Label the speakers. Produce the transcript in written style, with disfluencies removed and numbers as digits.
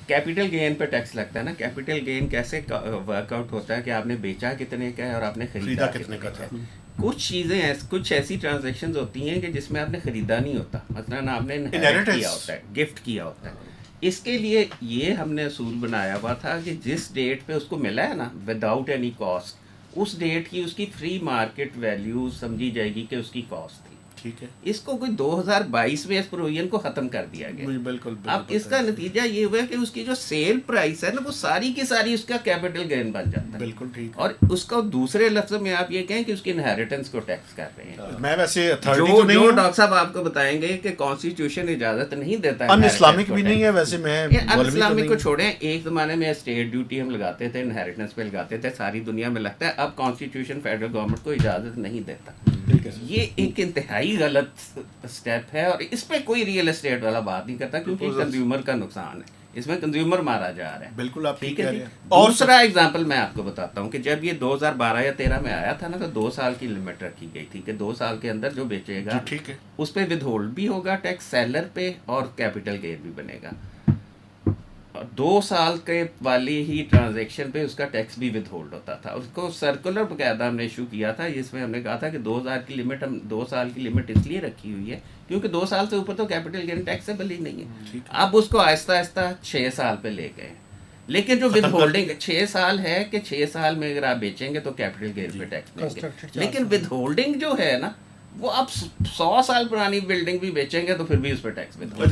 Speaker 1: Capital gain पे tax लगता है ना. कैपिटल गेन कैसे वर्कआउट होता है कि आपने बेचा कितने का है और आपने खरीदा कितने का है. कुछ चीज़ें कुछ ऐसी ट्रांजैक्शंस होती हैं कि जिसमें आपने ख़रीदा नहीं होता, मसलन आपने इनहेरिट किया होता है, गिफ्ट किया होता है. इसके लिए ये हमने असूल बनाया हुआ था कि जिस डेट पे उसको मिला है ना विदाउट एनी कॉस्ट, उस डेट की उसकी फ्री मार्केट वैल्यू समझी जाएगी कि उसकी कॉस्ट थी.
Speaker 2: ठीक है.
Speaker 1: इसको कोई 2022 में इस प्रोविजन को ख़त्म कर दिया गया.
Speaker 2: बिल्कुल.
Speaker 1: अब इसका नतीजा ये हुआ कि उसकी जो सेल प्राइस है ना वो सारी की सारी उसका कैपिटल गेन बन जाता है.
Speaker 2: बिल्कुल ठीक.
Speaker 1: और उसका दूसरे लफ्ज़ में आप ये कहें कि उसकी इनहेरिटेंस को टैक्स कर रहे हैं.
Speaker 2: मैं वैसे अथॉरिटी तो नहीं हूं.
Speaker 1: डॉक्टर साहब आपको बताएंगे कि कॉन्स्टिट्यूशन इजाज़त नहीं देता है.
Speaker 2: अन इस्लामिक भी नहीं है वैसे. मैं
Speaker 1: अन इस्लामिक को छोड़ें, एक ज़माने में स्टेट ड्यूटी हम लगाते थे, इनहेरिटेंस पे लगाते थे, सारी दुनिया में लगता है. अब कॉन्स्टिट्यूशन फेडरल गवर्नमेंट को इजाज़त नहीं देता. ये एक इंतहाई गलत स्टेप है और इस पे कोई रियल एस्टेट वाला बात नहीं करता क्योंकि कंज्यूमर का नुकसान है. इसमें कंज्यूमर मारा जा रहा है.
Speaker 2: बिल्कुल आप
Speaker 1: ठीक है. दूसरा एग्जांपल मैं आपको बताता हूँ कि जब ये 2012 या 13 में आया था ना तो 2 साल की लिमिट रखी गई थी कि 2 साल के अंदर जो बेचेगा
Speaker 2: ठीक है
Speaker 1: उस पे विद होल्ड भी होगा टैक्स, सेलर पे और कैपिटल गेन भी बनेगा. 2 साल के वाली ही ट्रांजैक्शन पे उसका टैक्स भी विद होल्ड होता था. उसको सर्कुलर बकायदा हमने इशू किया था जिसमें हमने कहा था कि 2000 की लिमिट, हम 2 साल की लिमिट इसलिए रखी हुई है क्योंकि 2 साल से ऊपर तो कैपिटल गेन टैक्सेबल ही नहीं है. अब उसको आहिस्ता आहिस्ता 6 साल पे ले गए. लेकिन जो विद होल्डिंग 6 साल है कि 6 साल में अगर आप बेचेंगे तो कैपिटल गेन पे टैक्स देंगे. लेकिन विद होल्डिंग जो है ना वो आप 100 साल पुरानी बिल्डिंग भी बेचेंगे तो फिर भी उस पर टैक्स विद होल्ड.